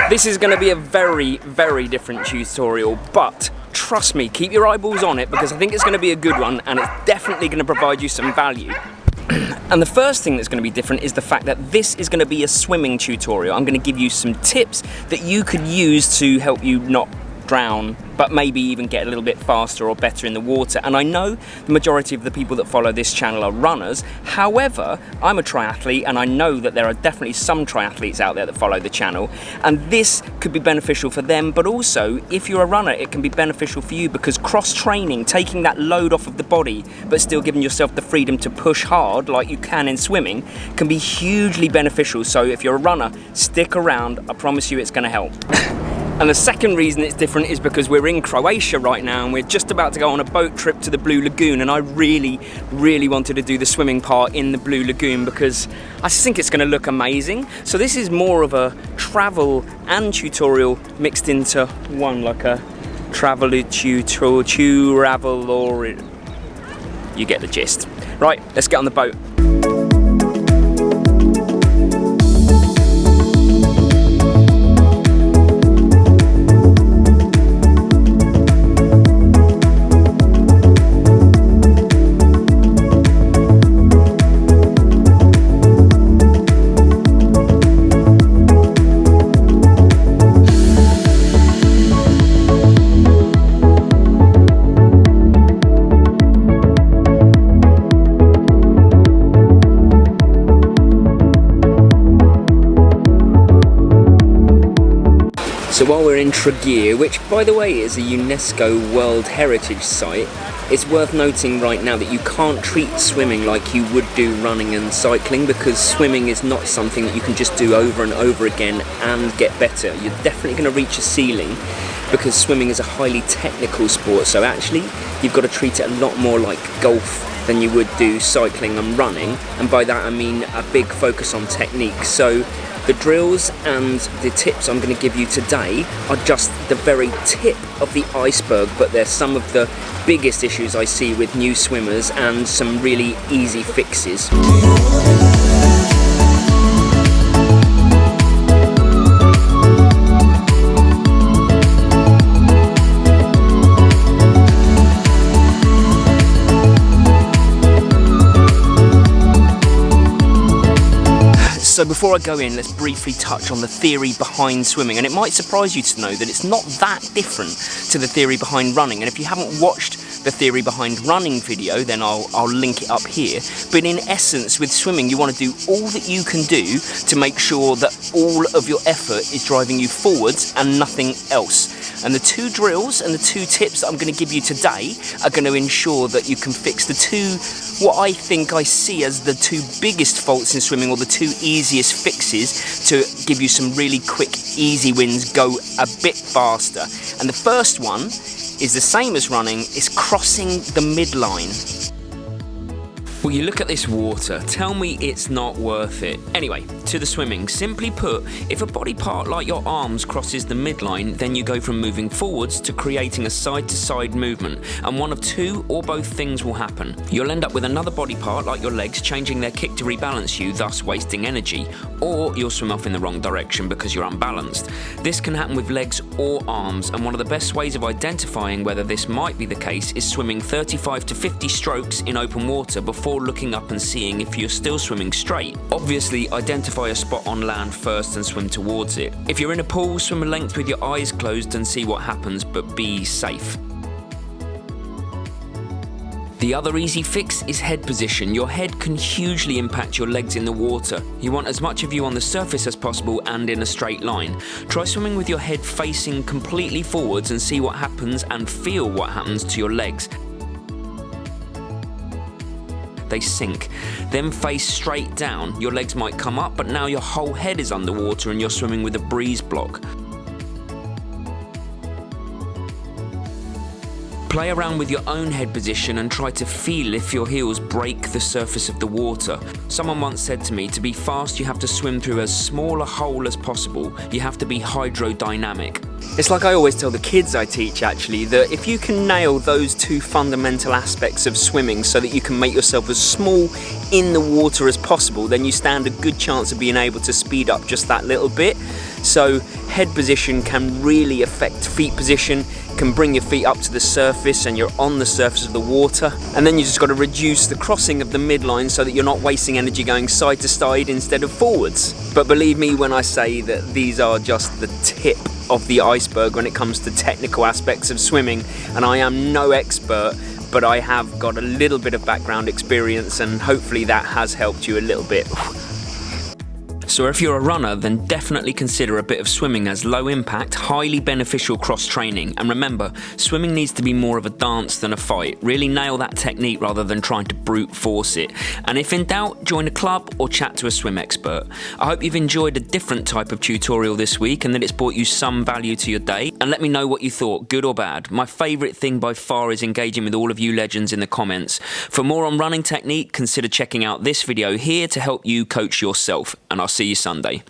This is going to be a very, very different tutorial, but trust me, keep your eyeballs on it because I think it's going to be a good one and it's definitely going to provide you some value. And the first thing that's going to be different is the fact that this is going to be a swimming tutorial. I'm going to give you some tips that you could use to help you not drown, but maybe even get a little bit faster or better in the water. And I know the majority of the people that follow this channel are runners. However, I'm a triathlete and I know that there are definitely some triathletes out there that follow the channel, and this could be beneficial for them, but also if you're a runner it can be beneficial for you because cross-training, taking that load off of the body but still giving yourself the freedom to push hard like you can in swimming can be hugely beneficial. So if you're a runner, stick around, I promise you it's going to help. And the second reason it's different is because we're in Croatia right now and we're just about to go on a boat trip to the Blue Lagoon, and I really, really wanted to do the swimming part in the Blue Lagoon because I just think it's going to look amazing. So this is more of a travel and tutorial mixed into one, like a travel tutorial, or you get the gist. Right, let's get on the boat. So while we're in Tregear, which by the way is a UNESCO World Heritage Site, it's worth noting right now that you can't treat swimming like you would do running and cycling, because swimming is not something that you can just do over and over again and get better. You're definitely going to reach a ceiling because swimming is a highly technical sport, so actually you've got to treat it a lot more like golf than you would do cycling and running, and by that I mean a big focus on technique. So the drills and the tips I'm going to give you today are just the very tip of the iceberg, but they're some of the biggest issues I see with new swimmers and some really easy fixes. So before I go in, let's briefly touch on the theory behind swimming, and it might surprise you to know that it's not that different to the theory behind running. And if you haven't watched the theory behind running video, then I'll link it up here. But in essence, with swimming, you want to do all that you can do to make sure that all of your effort is driving you forwards and nothing else. And the two drills and the two tips that I'm going to give you today are going to ensure that you can fix the two, what I think I see as the two biggest faults in swimming, or the two easiest fixes to give you some really quick, easy wins, go a bit faster. And the first one is the same as running, it's crossing the midline. Well, you look at this water, tell me it's not worth it. Anyway, to the swimming. Simply put, if a body part like your arms crosses the midline, then you go from moving forwards to creating a side-to-side movement, and one of two or both things will happen. You'll end up with another body part like your legs changing their kick to rebalance you, thus wasting energy, or you'll swim off in the wrong direction because you're unbalanced. This can happen with legs or arms, and one of the best ways of identifying whether this might be the case is swimming 35 to 50 strokes in open water before looking up and seeing if you're still swimming straight. Obviously, identify a spot on land first and swim towards it. If you're in a pool, swim a length with your eyes closed and see what happens, but be safe. The other easy fix is head position. Your head can hugely impact your legs in the water. You want as much of you on the surface as possible and in a straight line. Try swimming with your head facing completely forwards and see what happens, and feel what happens to your legs. They sink. Then face straight down. Your legs might come up, but now your whole head is underwater and you're swimming with a breeze block. Play around with your own head position and try to feel if your heels break the surface of the water. Someone once said to me, to be fast you have to swim through as small a hole as possible. You have to be hydrodynamic. It's like I always tell the kids I teach actually, that if you can nail those two fundamental aspects of swimming so that you can make yourself as small in the water as possible, then you stand a good chance of being able to speed up just that little bit. So head position can really affect feet position, can bring your feet up to the surface and you're on the surface of the water. And then you just got to reduce the crossing of the midline so that you're not wasting energy going side to side instead of forwards. But believe me when I say that these are just the tip of the iceberg when it comes to technical aspects of swimming, and I am no expert, but I have got a little bit of background experience and hopefully that has helped you a little bit. So if you're a runner, then definitely consider a bit of swimming as low impact, highly beneficial cross training. And remember, swimming needs to be more of a dance than a fight. Really nail that technique rather than trying to brute force it. And if in doubt, join a club or chat to a swim expert. I hope you've enjoyed a different type of tutorial this week and that it's brought you some value to your day. And let me know what you thought, good or bad. My favourite thing by far is engaging with all of you legends in the comments. For more on running technique, consider checking out this video here to help you coach yourself. And I'll see you Sunday.